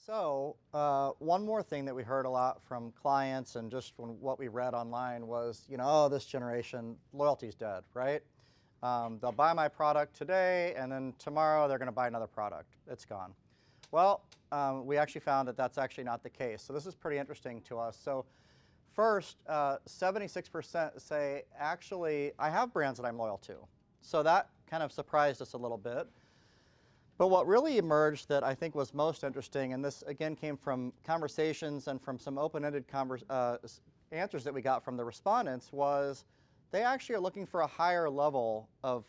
So one more thing that we heard a lot from clients and just from what we read online was, oh, this generation, loyalty's dead, right? They'll buy my product today, and then tomorrow they're going to buy another product. It's gone. Well, we actually found that that's actually not the case. So this is pretty interesting to us. So first, 76% say, actually, I have brands that I'm loyal to. So that kind of surprised us a little bit. But what really emerged that I think was most interesting, and this again came from conversations and from some open-ended answers that we got from the respondents, was they actually are looking for a higher level of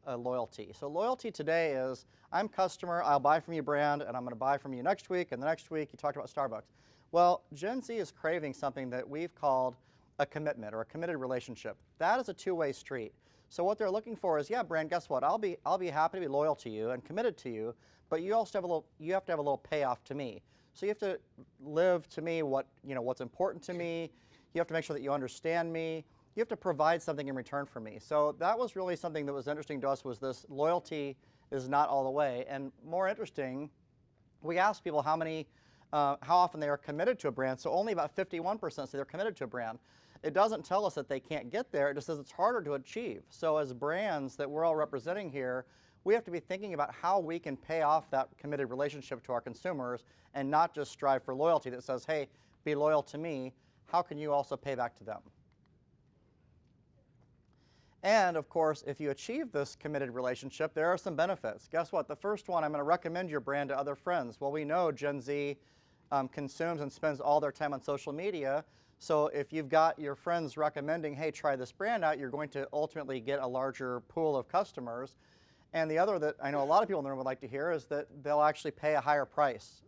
loyalty. So loyalty today is, I'm customer, I'll buy from you brand, and I'm going to buy from you next week, and the next week you talked about Starbucks. Well, Gen Z is craving something that we've called a commitment or a committed relationship. That is a two-way street. So what they're looking for is, yeah, brand, guess what? I'll be happy to be loyal to you and committed to you, but you also have to have a little payoff to me. So you have to live to me what's important to me. You have to make sure that you understand me. You have to provide something in return for me. So that was really something that was interesting to us, was this loyalty is not all the way. And more interesting, we asked people how often they are committed to a brand. So only about 51% say they're committed to a brand. It doesn't tell us that they can't get there. It just says it's harder to achieve. So as brands that we're all representing here, we have to be thinking about how we can pay off that committed relationship to our consumers and not just strive for loyalty that says, hey, be loyal to me. How can you also pay back to them? And of course, if you achieve this committed relationship, there are some benefits. Guess what? The first one, I'm going to recommend your brand to other friends. Well, we know Gen Z consumes and spends all their time on social media. So if you've got your friends recommending, hey, try this brand out, you're going to ultimately get a larger pool of customers. And the other that I know a lot of people in the room would like to hear is that they'll actually pay a higher price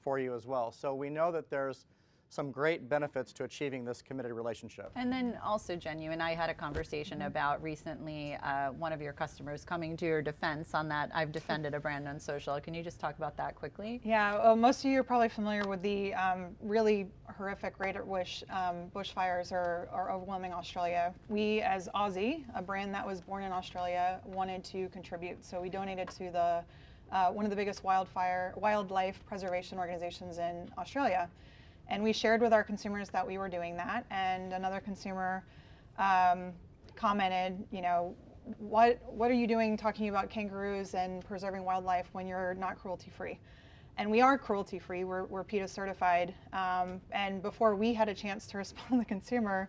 for you as well. So we know that there's some great benefits to achieving this committed relationship. And then also, Jen, you and I had a conversation about recently one of your customers coming to your defense on that. I've defended a brand on social. Can you just talk about that quickly? Yeah, well, most of you are probably familiar with the really horrific Great bushfires are overwhelming Australia. We, as Aussie, a brand that was born in Australia, wanted to contribute. So we donated to the one of the biggest wildlife preservation organizations in Australia. And we shared with our consumers that we were doing that, and another consumer commented, what are you doing talking about kangaroos and preserving wildlife when you're not cruelty-free? And we are cruelty-free, we're PETA certified, and before we had a chance to respond to the consumer,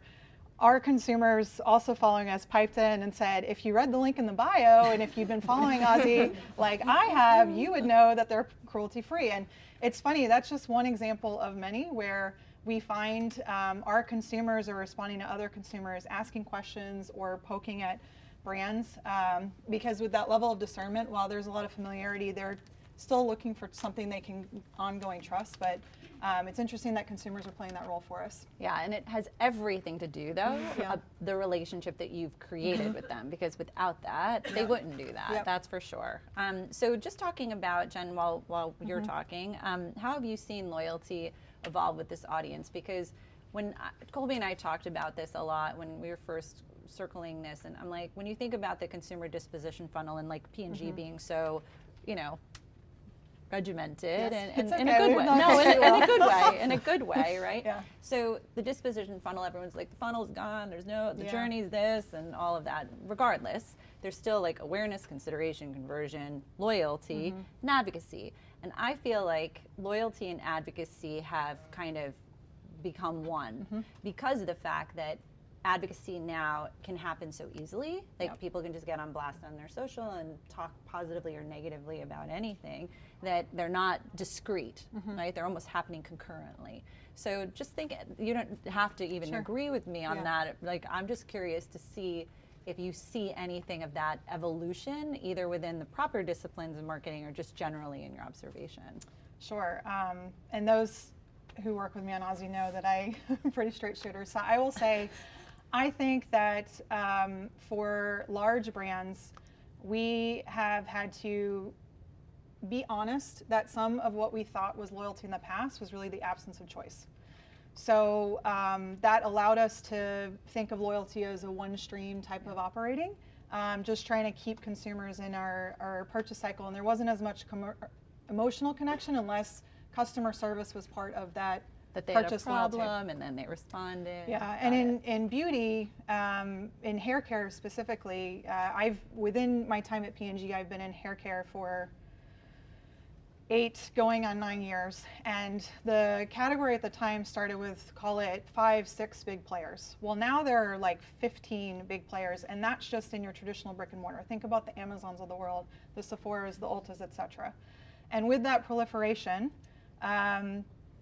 our consumers also following us piped in and said, if you read the link in the bio and if you've been following Aussie like I have, you would know that they're cruelty-free. And it's funny, that's just one example of many where we find our consumers are responding to other consumers, asking questions or poking at brands, because with that level of discernment, while there's a lot of familiarity, they're still looking for something they can ongoing trust. But it's interesting that consumers are playing that role for us. Yeah, and it has everything to do, though, the relationship that you've created with them, because without that, they wouldn't do that, that's for sure. So just talking about, Jen, while you're talking, how have you seen loyalty evolve with this audience? Because when Colby and I talked about this a lot when we were first circling this, and I'm like, when you think about the consumer disposition funnel and like P&G being so, regimented and in a good way. No, in a good way, right? Yeah. So the disposition funnel, everyone's like, the funnel's gone, there's the journey's this and all of that. Regardless, there's still like awareness, consideration, conversion, loyalty, and advocacy. And I feel like loyalty and advocacy have kind of become one because of the fact that advocacy now can happen so easily. Like people can just get on blast on their social and talk positively or negatively about anything, that they're not discrete, right? They're almost happening concurrently. So just think, you don't have to even agree with me on that. Like, I'm just curious to see if you see anything of that evolution, either within the proper disciplines of marketing or just generally in your observation. Sure, and those who work with me on Aussie know that I'm pretty straight shooter. So I will say, I think that for large brands, we have had to be honest that some of what we thought was loyalty in the past was really the absence of choice. So that allowed us to think of loyalty as a one-stream type of operating, just trying to keep consumers in our purchase cycle. And there wasn't as much emotional connection and less customer service was part of that That they had a purchase problem loyalty. and then they responded. Yeah, and in beauty, in hair care specifically, within my time at P&G, I've been in hair care for 8 going on 9 years, and the category at the time started with, call it 5, 6 big players. Well, now there are like 15 big players, and that's just in your traditional brick and mortar. Think about the Amazons of the world, the Sephoras, the Ultas, etc. And with that proliferation,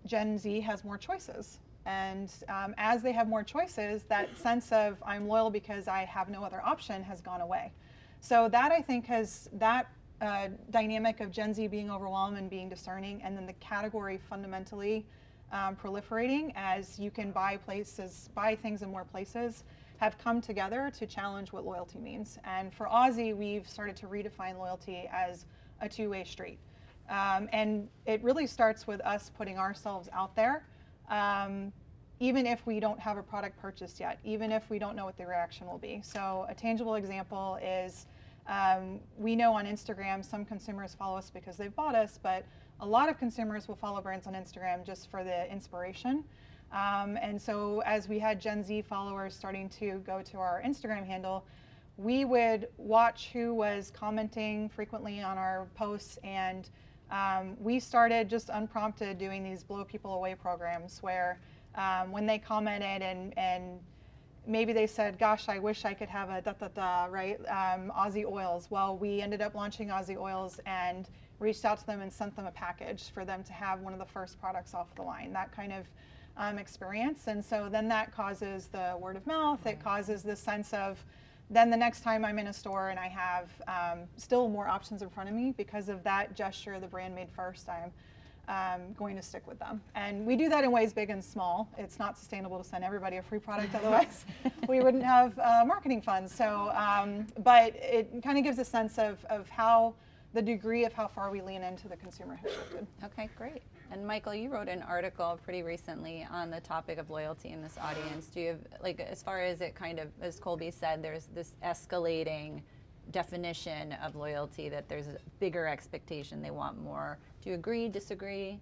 Gen Z has more choices. And as they have more choices, that sense of I'm loyal because I have no other option has gone away. So that, I think, has that dynamic of Gen Z being overwhelmed and being discerning, and then the category fundamentally proliferating as you can buy things in more places, have come together to challenge what loyalty means. And for Aussie, we've started to redefine loyalty as a two-way street. And it really starts with us putting ourselves out there, even if we don't have a product purchased yet, even if we don't know what the reaction will be. So a tangible example is we know on Instagram some consumers follow us because they've bought us, but a lot of consumers will follow brands on Instagram just for the inspiration. And so as we had Gen Z followers starting to go to our Instagram handle, we would watch who was commenting frequently on our posts, and we started just unprompted doing these blow people away programs where when they commented and maybe they said, gosh, I wish I could have a da-da-da, right? Aussie oils. Well, we ended up launching Aussie oils and reached out to them and sent them a package for them to have one of the first products off the line, that kind of experience. And so then that causes the word of mouth. It causes this sense of, then the next time I'm in a store and I have still more options in front of me because of that gesture the brand made first, I'm going to stick with them. And we do that in ways big and small. It's not sustainable to send everybody a free product, otherwise we wouldn't have marketing funds. So, but it kind of gives a sense of how the degree of how far we lean into the consumer has shifted. Okay, great. And Michael, you wrote an article pretty recently on the topic of loyalty in this audience. Do you have, like, as far as it kind of, as Colby said, there's this escalating definition of loyalty, that there's a bigger expectation, they want more. Do you agree, disagree?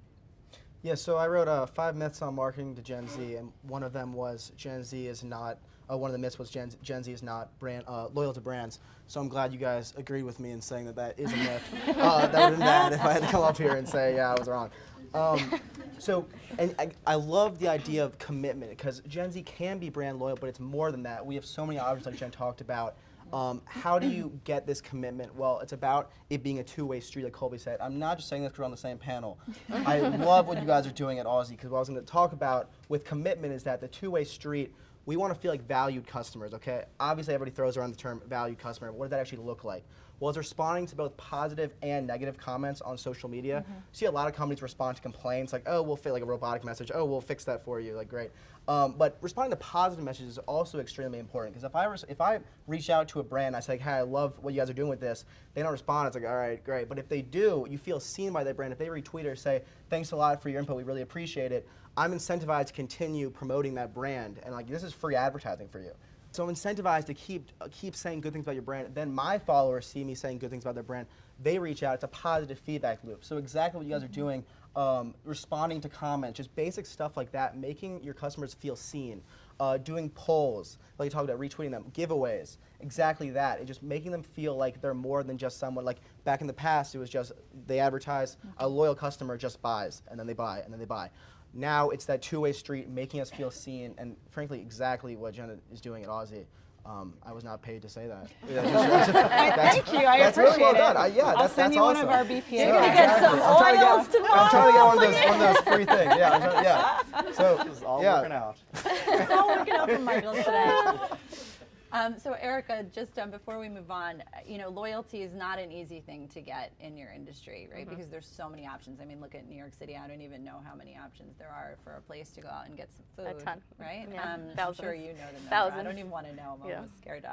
Yeah, so I wrote 5 myths on marketing to Gen Z, and one of them was Gen Z is not, one of the myths was Gen Z is not loyal to brands. So I'm glad you guys agreed with me in saying that that is a myth. That would have been bad if I had to come up here and say, yeah, I was wrong. And I love the idea of commitment, because Gen Z can be brand loyal, but it's more than that. We have so many options, like Jen talked about. How do you get this commitment? Well, it's about it being a two-way street, like Colby said. I'm not just saying this because we're on the same panel. I love what you guys are doing at Aussie, because what I was going to talk about with commitment is that the two-way street, we want to feel like valued customers, okay? Obviously, everybody throws around the term valued customer. What does that actually look like? Well, it's responding to both positive and negative comments on social media. You see a lot of companies respond to complaints like, oh, we'll fit like a robotic message. Oh, we'll fix that for you. Like, great. But responding to positive messages is also extremely important, because if I reach out to a brand, I say, hey, I love what you guys are doing with this, they don't respond, it's like, all right, great. But if they do, you feel seen by that brand. If they retweet or say, thanks a lot for your input, we really appreciate it, I'm incentivized to continue promoting that brand. And like, this is free advertising for you. So I'm incentivized to keep saying good things about your brand. Then my followers see me saying good things about their brand. They reach out. It's a positive feedback loop. So exactly what you guys are doing, responding to comments, just basic stuff like that, making your customers feel seen, doing polls, like you talked about, retweeting them, giveaways, exactly that. And just making them feel like they're more than just someone. Like back in the past, it was just they advertise, a loyal customer just buys, and then they buy, and then they buy. Now it's that two-way street, making us feel seen, and frankly, exactly what Jenna is doing at Aussie. I was not paid to say that. Thank you. I that's appreciate really well done. it. Yeah, I'll send you one awesome. of our BPA. You're gonna get some oils tomorrow. I'm trying to get one of those free things. Yeah. So This is all working out. It's all working out for Michael today. So Erika, just before we move on, loyalty is not an easy thing to get in your industry, right? Because there's so many options. I mean, look at New York City. I don't even know how many options there are for a place to go out and get some food. A ton. Right? Yeah. I'm sure you know the number. Thousands. I don't even want to know. I'm Yeah. almost scared.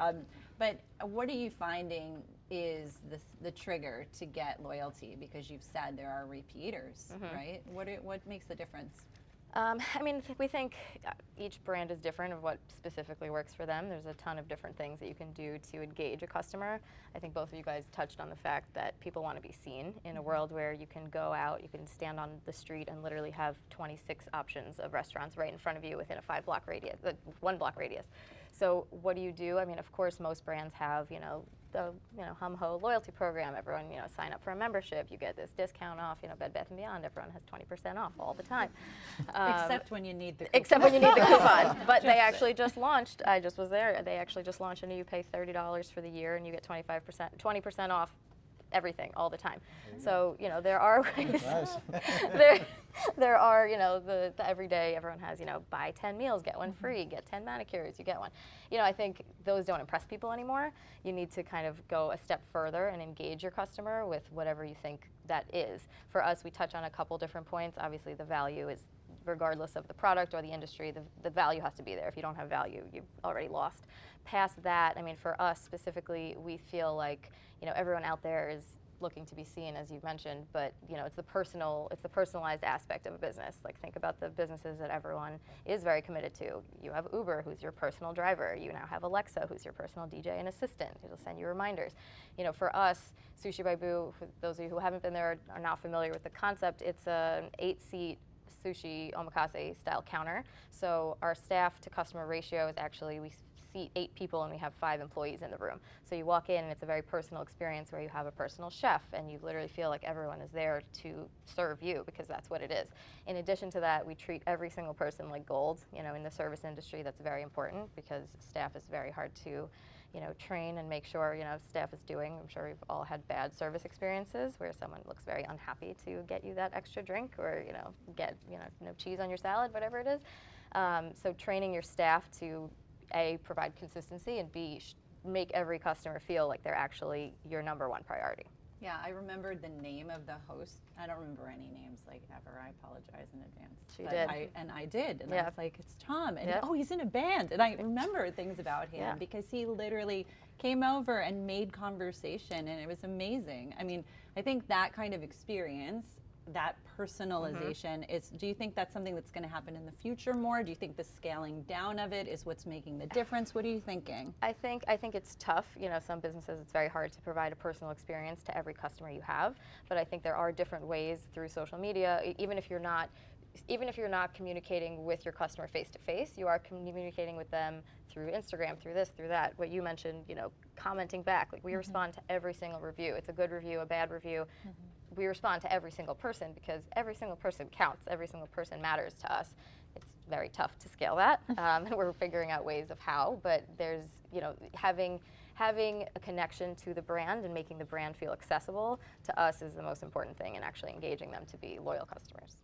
But what are you finding is the trigger to get loyalty? Because you've said there are repeaters, right? What makes the difference? I mean, we think each brand is different of what specifically works for them. There's a ton of different things that you can do to engage a customer. I think both of you guys touched on the fact that people want to be seen in a world where you can go out, you can stand on the street and literally have 26 options of restaurants right in front of you within a 1 block radius. So what do? I mean, of course, most brands have, the hum-ho loyalty program. Everyone, sign up for a membership. You get this discount off. Bed Bath & Beyond. Everyone has 20% off all the time. Except when you need the coupon. Except when you need the coupon. But they actually just launched. I just was there. They actually just launched, and you pay $30 for the year, and you get 20% off everything all the time. So there are ways. there are the everyday everyone has buy 10 meals get one free, get 10 manicures, you get one. I think those don't impress people anymore. You need to kind of go a step further and engage your customer with whatever you think that is. For us, we touch on a couple different points. Obviously, the value is regardless of the product or the industry, the value has to be there. If you don't have value, you've already lost. Past that, I mean, for us specifically, we feel like everyone out there is looking to be seen, as you've mentioned, but it's the personalized aspect of a business. Like, think about the businesses that everyone is very committed to. You have Uber, who's your personal driver. You now have Alexa, who's your personal DJ and assistant, who'll send you reminders. For us, Sushi by Boo, for those of you who haven't been there are not familiar with the concept, it's an 8-seat sushi omakase style counter. So our staff to customer ratio is actually, we seat 8 people and we have 5 employees in the room. So you walk in and it's a very personal experience where you have a personal chef and you literally feel like everyone is there to serve you, because that's what it is. In addition to that, we treat every single person like gold. In the service industry, that's very important because staff is very hard to train and make sure staff is doing. I'm sure we've all had bad service experiences where someone looks very unhappy to get you that extra drink or get no cheese on your salad, whatever it is. So training your staff to A, provide consistency, and B, make every customer feel like they're actually your #1 priority. Yeah, I remembered the name of the host. I don't remember any names ever. I apologize in advance. She did. I did. And Yeah. I was like, it's Tom. And Yep. oh, he's in a band. And I remember things about him Yeah. because he literally came over and made conversation, and it was amazing. I mean, I think that kind of experience, that personalization is, do you think that's something that's going to happen in the future more? Do you think the scaling down of it is what's making the difference? What are you thinking? I think it's tough. Some businesses, it's very hard to provide a personal experience to every customer you have. But I think there are different ways through social media. Even if you're not communicating with your customer face to face, you are communicating with them through Instagram, through this, through that. What you mentioned, commenting back. Like, we respond to every single review. It's a good review, a bad review. We respond to every single person because every single person counts. Every single person matters to us. It's very tough to scale that, and we're figuring out ways of how. But there's, having a connection to the brand and making the brand feel accessible to us is the most important thing, and actually engaging them to be loyal customers.